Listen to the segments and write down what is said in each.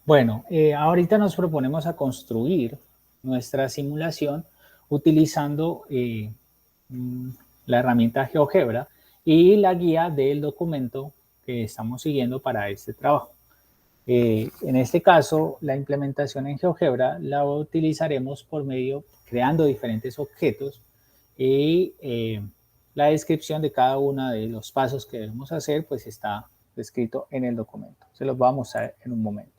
Bueno, ahorita nos proponemos a construir nuestra simulación utilizando la herramienta GeoGebra y la guía del documento que estamos siguiendo para este trabajo. En este caso, la implementación en GeoGebra la utilizaremos por medio, creando diferentes objetos y la descripción de cada uno de los pasos que debemos hacer, pues está descrito en el documento. Se los voy a mostrar en un momento.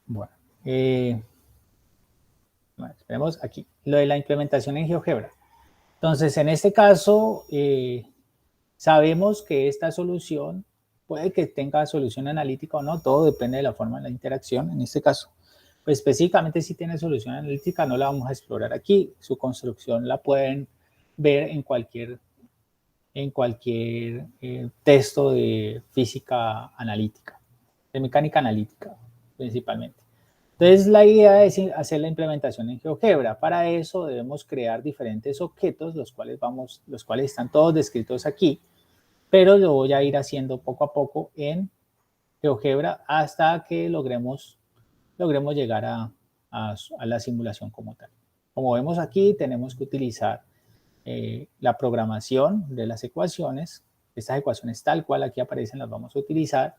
Bueno, esperemos aquí, lo de la implementación en GeoGebra. Entonces, en este caso, sabemos que esta solución puede que tenga solución analítica o no, todo depende de la forma de la interacción. En este caso, pues específicamente si tiene solución analítica, no la vamos a explorar aquí. Su construcción la pueden ver en cualquier texto de física analítica, de mecánica analítica principalmente. Entonces, la idea es hacer la implementación en GeoGebra. Para eso debemos crear diferentes objetos, los cuales están todos descritos aquí, pero lo voy a ir haciendo poco a poco en GeoGebra hasta que logremos llegar a la simulación como tal. Como vemos aquí, tenemos que utilizar la programación de las ecuaciones. Estas ecuaciones tal cual aquí aparecen las vamos a utilizar.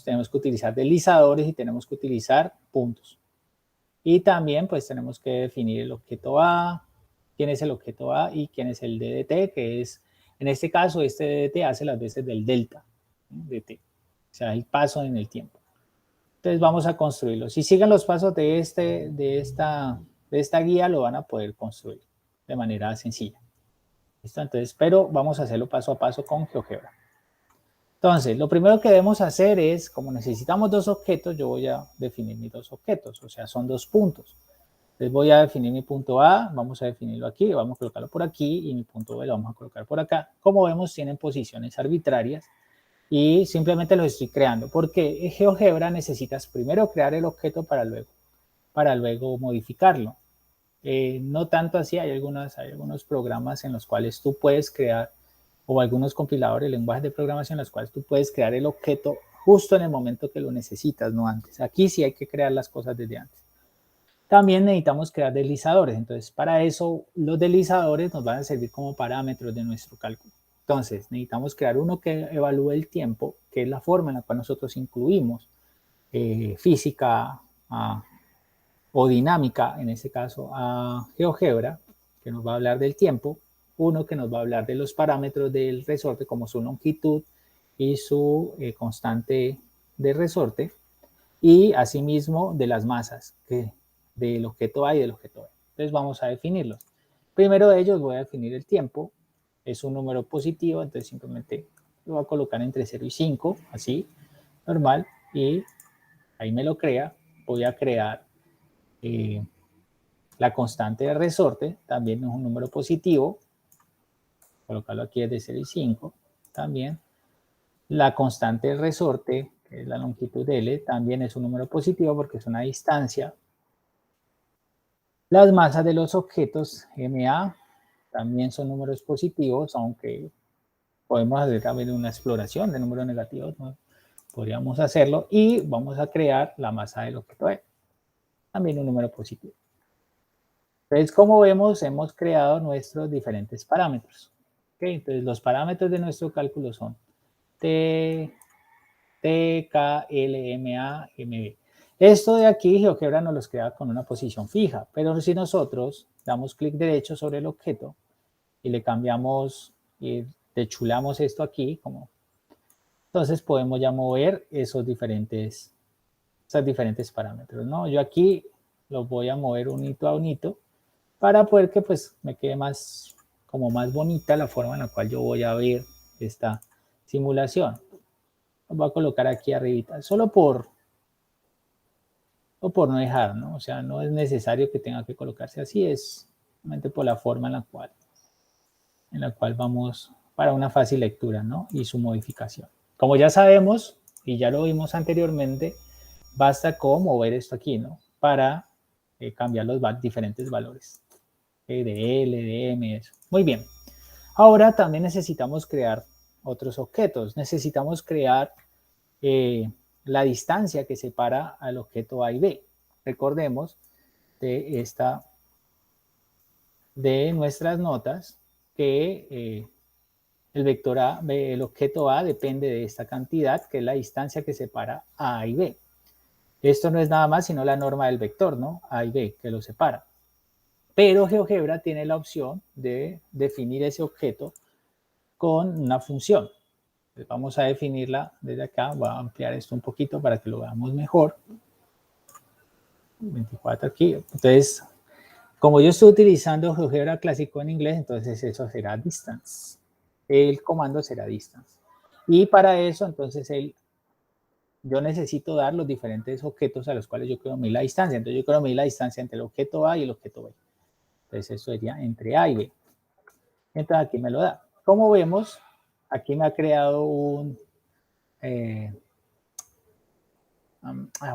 Tenemos que utilizar deslizadores y tenemos que utilizar puntos. Y también pues tenemos que definir el objeto A, quién es el objeto A y quién es el DDT, que es, en este caso, este DDT hace las veces del delta, dt, o sea, el paso en el tiempo. Entonces vamos a construirlo. Si siguen los pasos de esta guía, lo van a poder construir de manera sencilla. ¿Listo? Entonces, pero vamos a hacerlo paso a paso con GeoGebra. Entonces, lo primero que debemos hacer es, como necesitamos dos objetos, yo voy a definir mis dos objetos, o sea, son dos puntos. Entonces voy a definir mi punto A, vamos a definirlo aquí, vamos a colocarlo por aquí, y mi punto B lo vamos a colocar por acá. Como vemos, tienen posiciones arbitrarias y simplemente los estoy creando, porque en GeoGebra necesitas primero crear el objeto para luego modificarlo. No tanto así, hay algunos programas en los cuales tú puedes crear, o algunos compiladores, lenguajes de programación en los cuales tú puedes crear el objeto justo en el momento que lo necesitas, no antes. Aquí sí hay que crear las cosas desde antes. También necesitamos crear deslizadores, entonces para eso los deslizadores nos van a servir como parámetros de nuestro cálculo. Entonces necesitamos crear uno que evalúe el tiempo, que es la forma en la cual nosotros incluimos física o dinámica, en este caso a GeoGebra, que nos va a hablar del tiempo, uno que nos va a hablar de los parámetros del resorte, como su longitud y su constante de resorte, y asimismo de las masas del objeto A y del objeto B. Entonces vamos a definirlos. Primero de ellos voy a definir el tiempo, es un número positivo, entonces simplemente lo voy a colocar entre 0 y 5, así, normal, y ahí me lo crea. Voy a crear la constante de resorte, también es un número positivo, colocarlo aquí desde 0 y 5, también. La constante de resorte, que es la longitud de L, también es un número positivo porque es una distancia. Las masas de los objetos MA también son números positivos, aunque podemos hacer también una exploración de números negativos, ¿no? Podríamos hacerlo, y vamos a crear la masa del objeto E, también un número positivo. Entonces, como vemos, hemos creado nuestros diferentes parámetros. ¿Okay? Entonces, los parámetros de nuestro cálculo son T, K, L, M, A, M, B. Esto de aquí, GeoGebra nos los crea con una posición fija, pero si nosotros damos clic derecho sobre el objeto y le cambiamos y dechulamos esto aquí, entonces podemos ya mover esos diferentes parámetros, ¿no? Yo aquí los voy a mover unito a unito para poder que pues me quede más bonita la forma en la cual yo voy a ver esta simulación. Lo voy a colocar aquí arribita, solo por no dejar, ¿no? O sea, no es necesario que tenga que colocarse así, es solamente por la forma en la cual vamos para una fácil lectura, ¿no? Y su modificación. Como ya sabemos, y ya lo vimos anteriormente, basta con mover esto aquí, ¿no? Para cambiar los diferentes valores de L, de M, eso. Muy bien. Ahora también necesitamos crear otros objetos. Necesitamos crear la distancia que separa al objeto A y B. Recordemos de nuestras notas que el vector A, el objeto A depende de esta cantidad, que es la distancia que separa A y B. Esto no es nada más sino la norma del vector, ¿no? A y B, que lo separa. Pero GeoGebra tiene la opción de definir ese objeto con una función. Entonces vamos a definirla desde acá. Voy a ampliar esto un poquito para que lo veamos mejor. 24 aquí. Entonces, como yo estoy utilizando GeoGebra clásico en inglés, entonces eso será distance. El comando será distance. Y para eso, entonces, yo necesito dar los diferentes objetos a los cuales yo quiero medir la distancia. Entonces, yo quiero medir la distancia entre el objeto A y el objeto B. Entonces, eso sería entre A y B. Entonces, aquí me lo da. Como vemos, aquí me ha creado un...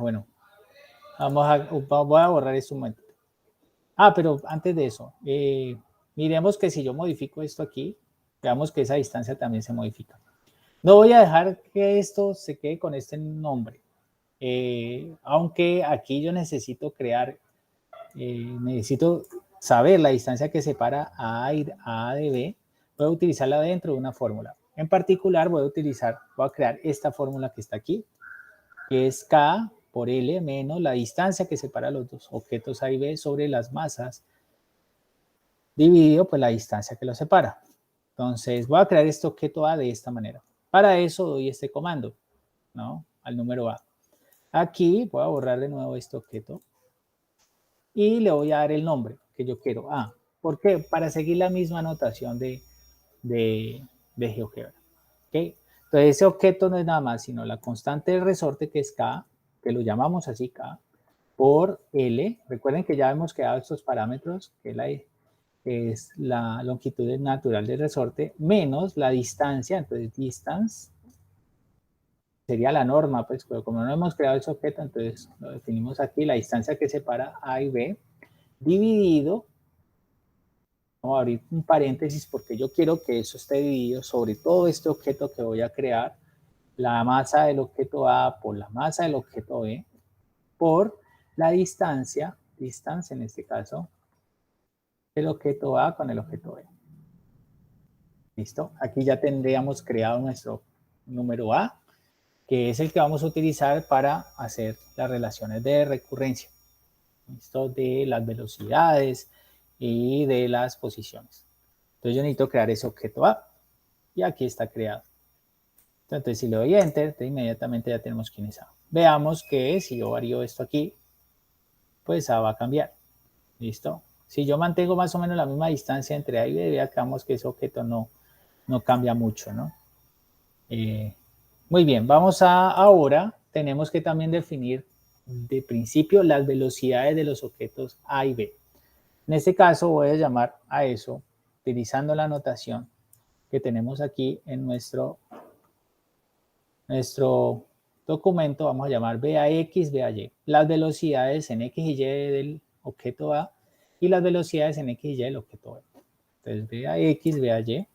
bueno, voy a borrar esto un momento. Pero antes de eso, miremos que si yo modifico esto aquí, veamos que esa distancia también se modifica. No voy a dejar que esto se quede con este nombre, aunque aquí yo necesito crear, necesito saber la distancia que separa a A de B, voy a utilizarla dentro de una fórmula. En particular voy a crear esta fórmula que está aquí, que es K por L menos la distancia que separa los dos objetos A y B sobre las masas dividido pues la distancia que los separa. Entonces voy a crear este objeto A de esta manera. Para eso doy este comando, ¿no? Al número A. Aquí voy a borrar de nuevo este objeto y le voy a dar el nombre que yo quiero. ¿Por qué? Para seguir la misma notación de GeoGebra. ¿Okay? Entonces ese objeto no es nada más sino la constante del resorte que es K, que lo llamamos así K, por L. Recuerden que ya hemos creado estos parámetros, que es la longitud natural del resorte, menos la distancia, entonces distance, sería la norma, pues pero como no hemos creado ese objeto, entonces lo definimos aquí, la distancia que separa A y B, dividido, vamos a abrir un paréntesis porque yo quiero que eso esté dividido sobre todo este objeto que voy a crear, la masa del objeto A por la masa del objeto B, por la distancia, distance en este caso, el objeto A con el objeto B. ¿Listo? Aquí ya tendríamos creado nuestro número A, que es el que vamos a utilizar para hacer las relaciones de recurrencia. ¿Listo? De las velocidades y de las posiciones. Entonces yo necesito crear ese objeto A y aquí está creado. Entonces si le doy Enter, inmediatamente ya tenemos quién es A. Veamos que si yo varío esto aquí, pues A va a cambiar. ¿Listo? Si yo mantengo más o menos la misma distancia entre A y B, veamos que ese objeto no cambia mucho, ¿no? Muy bien, ahora tenemos que también definir de principio las velocidades de los objetos A y B. En este caso voy a llamar a eso, utilizando la notación que tenemos aquí en nuestro documento, vamos a llamar BAX, BAY. Las velocidades en X y Y del objeto A y las velocidades en X y Y del objeto B. Entonces BAX, BAY.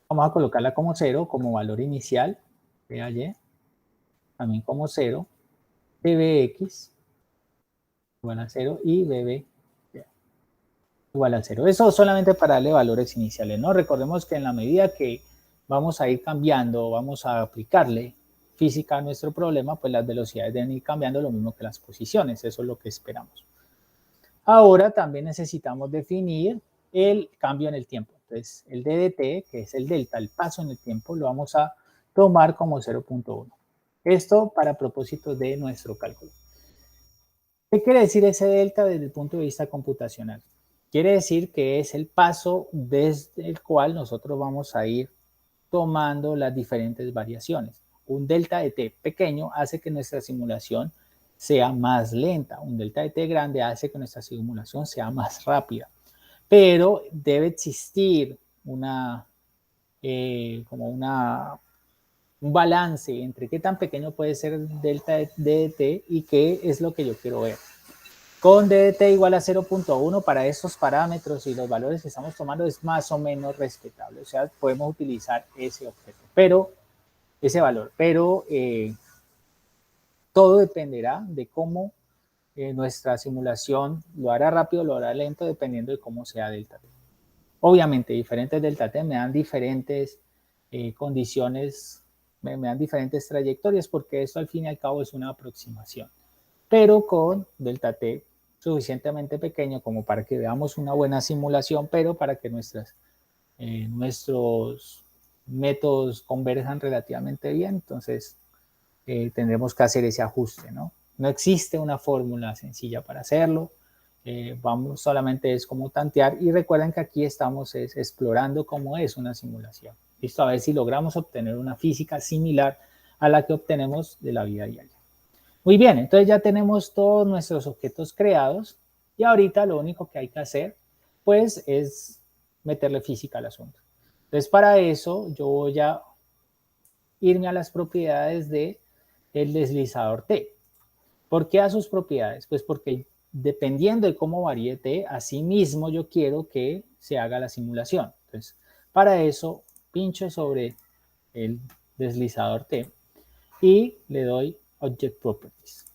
Vamos a colocarla como 0, como valor inicial, BAY, también como 0, BBX igual a 0 y BB igual a 0. Eso solamente para darle valores iniciales, ¿no? Recordemos que en la medida que vamos a ir cambiando, vamos a aplicarle física a nuestro problema, pues las velocidades deben ir cambiando lo mismo que las posiciones, eso es lo que esperamos. Ahora también necesitamos definir el cambio en el tiempo. Entonces, el DDT, que es el delta, el paso en el tiempo, lo vamos a tomar como 0.1. Esto para propósitos de nuestro cálculo. ¿Qué quiere decir ese delta desde el punto de vista computacional? Quiere decir que es el paso desde el cual nosotros vamos a ir tomando las diferentes variaciones. Un delta de t pequeño hace que nuestra simulación sea más lenta. Un delta de t grande hace que nuestra simulación sea más rápida. Pero debe existir un balance entre qué tan pequeño puede ser el delta de t y qué es lo que yo quiero ver. con DDT igual a 0.1 para estos parámetros y los valores que estamos tomando es más o menos respetable. O sea, podemos utilizar ese objeto, pero ese valor. Pero todo dependerá de cómo nuestra simulación lo hará rápido, lo hará lento, dependiendo de cómo sea delta t. Obviamente, diferentes delta t me dan diferentes condiciones, me dan diferentes trayectorias, porque esto al fin y al cabo es una aproximación. Pero con delta t suficientemente pequeño como para que veamos una buena simulación, pero para que nuestros métodos converjan relativamente bien, entonces tendremos que hacer ese ajuste, ¿no? No existe una fórmula sencilla para hacerlo, vamos solamente es como tantear y recuerden que aquí estamos explorando cómo es una simulación, ¿listo? A ver si logramos obtener una física similar a la que obtenemos de la vida diaria. Muy bien, entonces ya tenemos todos nuestros objetos creados y ahorita lo único que hay que hacer pues es meterle física al asunto. Entonces para eso yo voy a irme a las propiedades del deslizador T. ¿Por qué a sus propiedades? Pues porque dependiendo de cómo varíe T, así mismo yo quiero que se haga la simulación. Entonces para eso pincho sobre el deslizador T y le doy Object Properties.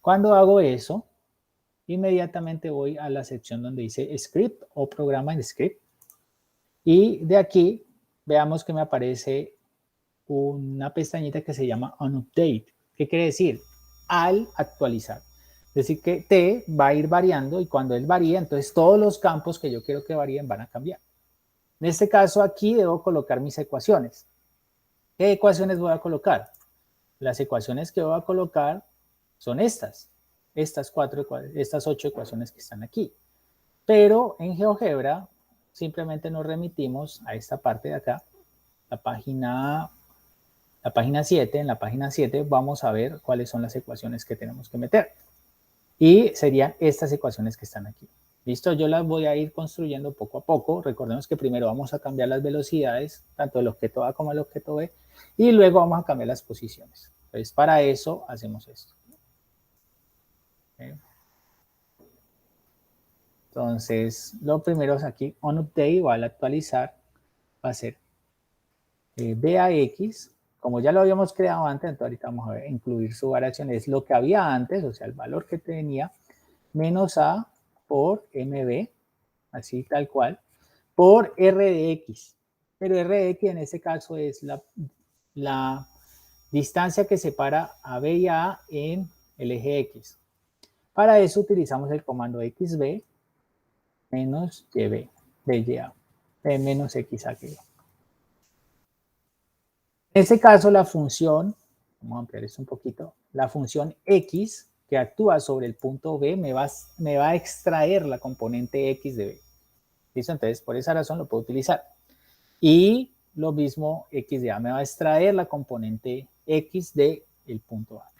Cuando hago eso, inmediatamente voy a la sección donde dice Script o Programa en Script. Y de aquí, veamos que me aparece una pestañita que se llama OnUpdate. ¿Qué quiere decir? Al actualizar. Es decir, que T va a ir variando y cuando él varía, entonces todos los campos que yo quiero que varíen van a cambiar. En este caso, aquí debo colocar mis ecuaciones. ¿Qué ecuaciones voy a colocar? Las ecuaciones que voy a colocar son estas 8 ecuaciones que están aquí. Pero en GeoGebra simplemente nos remitimos a esta parte de acá, la página 7. En la página 7 vamos a ver cuáles son las ecuaciones que tenemos que meter. Y serían estas ecuaciones que están aquí. ¿Listo? Yo las voy a ir construyendo poco a poco. Recordemos que primero vamos a cambiar las velocidades, tanto del objeto A como del objeto B, y luego vamos a cambiar las posiciones. Entonces, para eso hacemos esto. ¿Okay? Entonces, lo primero es aquí, OnUpdate, igual actualizar, va a ser BAX, como ya lo habíamos creado antes, entonces ahorita vamos a ver, incluir su variación, es lo que había antes, o sea, el valor que tenía, menos A por MB, así tal cual, por R de X. Pero R de X en este caso es la distancia que separa a B y a A en el eje X. Para eso utilizamos el comando XB menos YB, BYA, menos XAQ. En este caso, la función, vamos a ampliar esto un poquito, la función X que actúa sobre el punto B me va a extraer la componente X de B. ¿Listo? Entonces, por esa razón lo puedo utilizar. Y lo mismo X de A me va a extraer la componente X del punto A.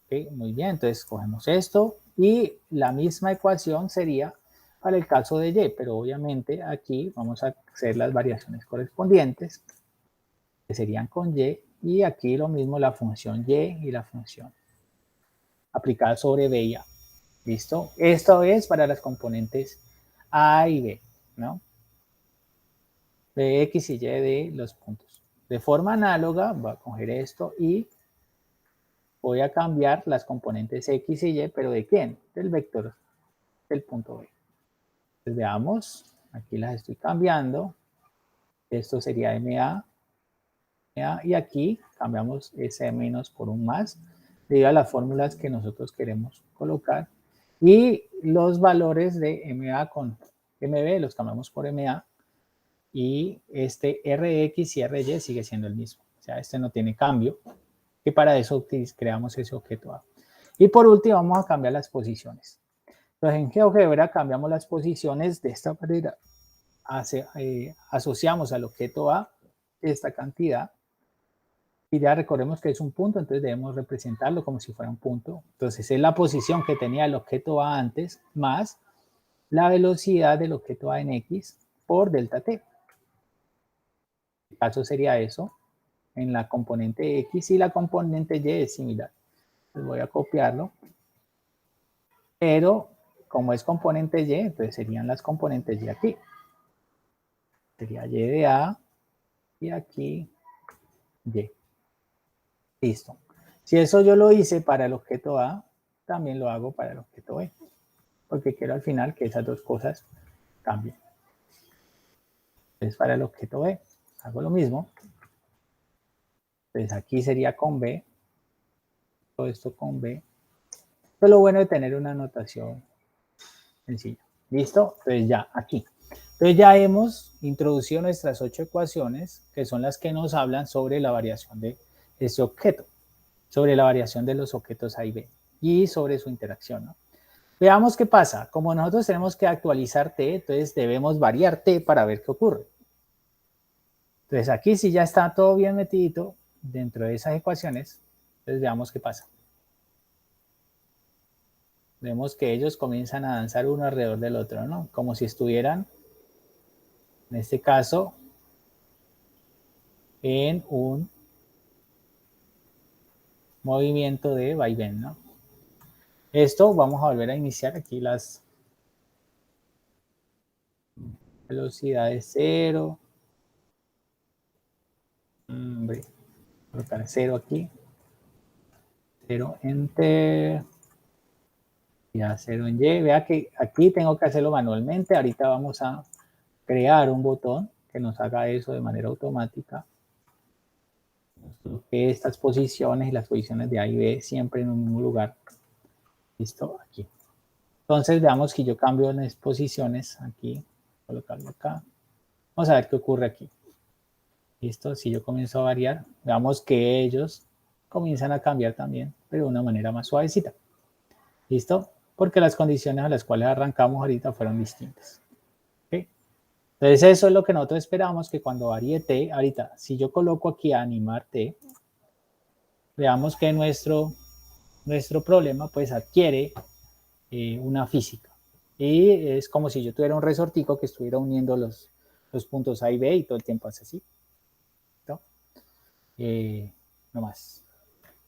¿Okay? Muy bien, entonces cogemos esto y la misma ecuación sería para el caso de Y, pero obviamente aquí vamos a hacer las variaciones correspondientes, que serían con y aquí lo mismo la función y y la función aplicada sobre B y A. ¿Listo? Esto es para las componentes A y B, ¿no? De X y Y de los puntos. De forma análoga, voy a coger esto y voy a cambiar las componentes X y Y, pero ¿de quién? Del vector del punto B. Entonces veamos, aquí las estoy cambiando. Esto sería MA, y aquí cambiamos ese menos por un más, debido a las fórmulas que nosotros queremos colocar. Y los valores de MA con MB los cambiamos por MA. Y este RX y RY sigue siendo el mismo. O sea, este no tiene cambio. Y para eso creamos ese objeto A. Y por último vamos a cambiar las posiciones. Entonces en GeoGebra cambiamos las posiciones de esta manera. Asociamos al objeto A esta cantidad. Y ya recordemos que es un punto, entonces debemos representarlo como si fuera un punto. Entonces es la posición que tenía el objeto A antes más la velocidad del objeto A en X por delta T. El caso sería eso en la componente X y la componente Y es similar. Entonces voy a copiarlo. pero como es componente Y, entonces serían las componentes Y aquí. Sería Y de A y aquí Y. Listo. Si eso yo lo hice para el objeto A, también lo hago para el objeto B, porque quiero al final que esas dos cosas cambien. Entonces para el objeto B hago lo mismo. Entonces aquí sería con B, todo esto con B. Esto es lo bueno de tener una notación sencilla. ¿Listo? Entonces ya aquí. Entonces ya hemos introducido nuestras 8 ecuaciones, que son las que nos hablan sobre la variación de este objeto, sobre la variación de los objetos A y B y sobre su interacción, ¿no? Veamos qué pasa. Como nosotros tenemos que actualizar T, entonces debemos variar T para ver qué ocurre. Entonces aquí si ya está todo bien metidito dentro de esas ecuaciones, entonces veamos qué pasa. Vemos que ellos comienzan a danzar uno alrededor del otro, ¿no? Como si estuvieran, en este caso, en un movimiento de vaivén, ¿no? Esto vamos a volver a iniciar aquí las velocidades 0. Voy a colocar 0 aquí. 0 en T. Ya 0 en Y. Vea que aquí tengo que hacerlo manualmente. Ahorita vamos a crear un botón que nos haga eso de manera automática. Que estas posiciones y las posiciones de A y B siempre en un mismo lugar. Listo, aquí. Entonces veamos que yo cambio las posiciones aquí, colocarlo acá. Vamos a ver qué ocurre aquí. Listo, si yo comienzo a variar, veamos que ellos comienzan a cambiar también, pero de una manera más suavecita. ¿Listo? Porque las condiciones a las cuales arrancamos ahorita fueron distintas. ¿Okay? Entonces eso es lo que nosotros esperamos, que cuando varíe T, ahorita, si yo coloco aquí a animar T, veamos que nuestro problema pues adquiere una física. Y es como si yo tuviera un resortico que estuviera uniendo los puntos A y B y todo el tiempo hace así. ¿No? No más.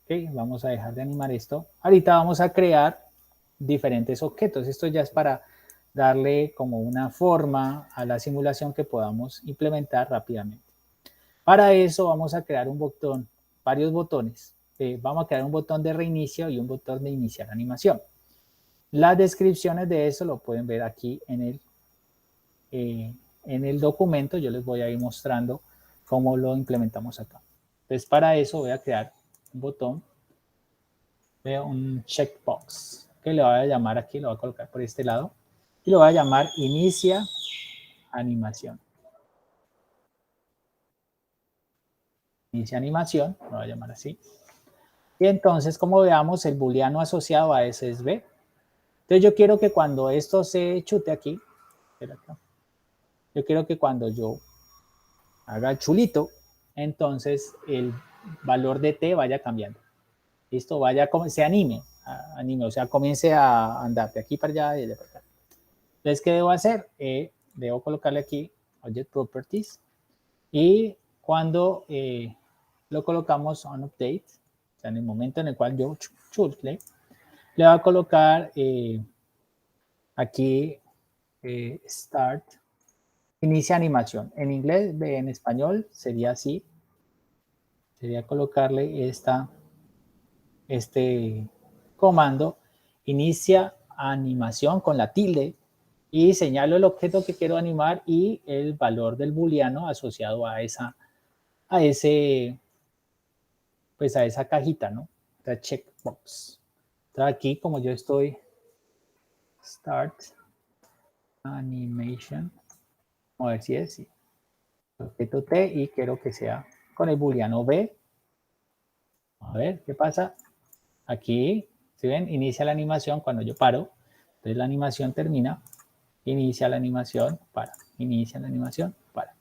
Okay, vamos a dejar de animar esto. Ahorita vamos a crear diferentes objetos. Esto ya es para darle como una forma a la simulación que podamos implementar rápidamente. Para eso vamos a crear un botón, varios botones. Vamos a crear un botón de reinicio y un botón de iniciar animación. Las descripciones de eso lo pueden ver aquí en el documento. Yo les voy a ir mostrando cómo lo implementamos acá. Entonces para eso voy a crear un botón, un checkbox, que le voy a llamar aquí, lo voy a colocar por este lado, y lo voy a llamar inicia animación. Inicia animación, lo voy a llamar así. Y entonces, como veamos, el booleano asociado a ese es B. Entonces yo quiero que cuando esto se chute aquí, yo quiero que cuando yo haga el chulito, entonces el valor de T vaya cambiando. Listo, vaya, se anime, o sea, comience a andar de aquí para allá y de para acá. Entonces, ¿qué debo hacer? Debo colocarle aquí Object Properties y cuando lo colocamos on update, o sea, en el momento en el cual yo chutle, le voy a colocar aquí Start, inicia animación. En inglés, en español sería así. Sería colocarle este comando, inicia animación con la tilde y señalo el objeto que quiero animar y el valor del booleano asociado a esa cajita, ¿no? La checkbox. Entonces aquí, como yo estoy Start Animation, vamos a ver si es, sí. Objeto T y quiero que sea con el booleano B. A ver, ¿qué pasa? Aquí, ¿sí ven? Inicia la animación cuando yo paro. Entonces la animación termina, inicia la animación, para. Inicia la animación, para.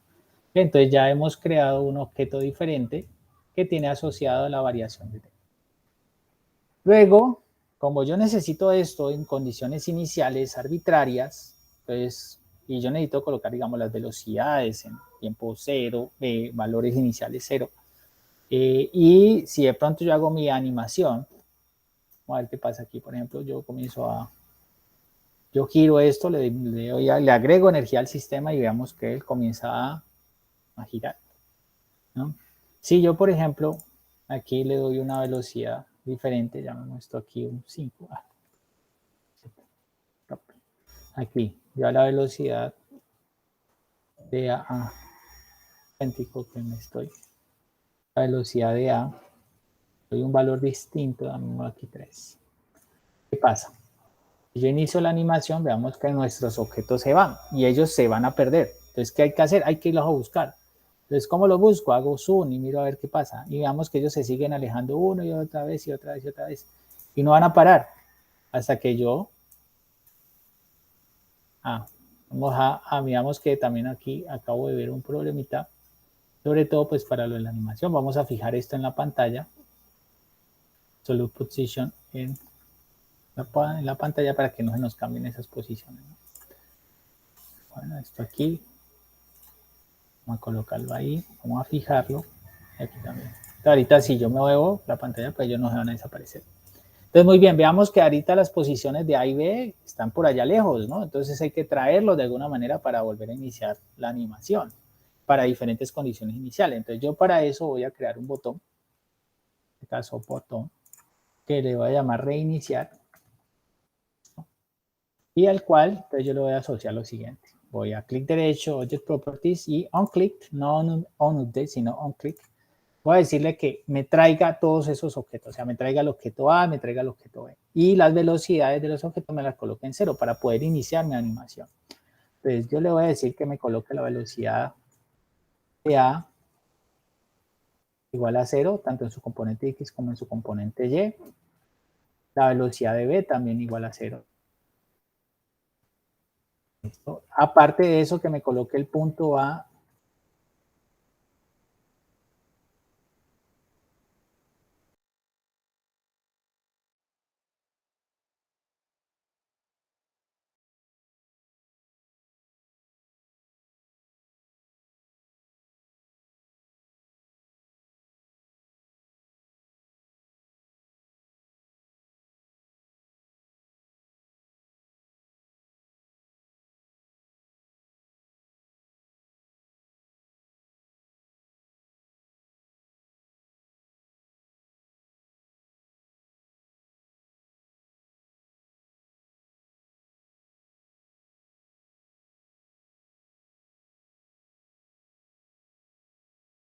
Entonces ya hemos creado un objeto diferente que tiene asociado la variación de T. Luego, como yo necesito esto en condiciones iniciales arbitrarias, pues, y yo necesito colocar, digamos, las velocidades en tiempo 0, valores iniciales 0, y si de pronto yo hago mi animación, vamos a ver qué pasa aquí, por ejemplo, yo comienzo a yo giro esto, le agrego energía al sistema y veamos que él comienza a girar, ¿no? Si yo, por ejemplo, aquí le doy una velocidad diferente, llamemos esto aquí un 5. Aquí, ya la velocidad de A, que me estoy, la velocidad de A, doy un valor distinto, dame aquí 3. ¿Qué pasa? Si yo inicio la animación, veamos que nuestros objetos se van y ellos se van a perder. Entonces, ¿qué hay que hacer? Hay que irlos a buscar. Entonces, ¿cómo los busco? Hago zoom y miro a ver qué pasa. Y veamos que ellos se siguen alejando uno y otra vez y otra vez y otra vez. Y no van a parar hasta que yo... miramos que también aquí acabo de ver un problemita. Sobre todo, pues para lo de la animación. Vamos a fijar esto en la pantalla. Solo position en la pantalla para que no se nos cambien esas posiciones, ¿no? Bueno, esto aquí. Vamos a colocarlo ahí, vamos a fijarlo, y aquí también. Entonces, ahorita si yo me muevo la pantalla, pues ellos no se van a desaparecer. Entonces, muy bien, veamos que ahorita las posiciones de A y B están por allá lejos, ¿no? Entonces hay que traerlos de alguna manera para volver a iniciar la animación, para diferentes condiciones iniciales. Entonces yo para eso voy a crear un botón, en este caso botón, que le voy a llamar reiniciar, ¿no? Y al cual, entonces yo le voy a asociar lo siguiente. Voy a clic derecho, Object Properties y onClick, no on update, sino onClick. Voy a decirle que me traiga todos esos objetos, o sea, me traiga el objeto A, me traiga el objeto B. Y las velocidades de los objetos me las coloque en 0 para poder iniciar mi animación. Entonces yo le voy a decir que me coloque la velocidad de A igual a 0, tanto en su componente X como en su componente Y. La velocidad de B también igual a 0. Aparte de eso, que me coloque el punto A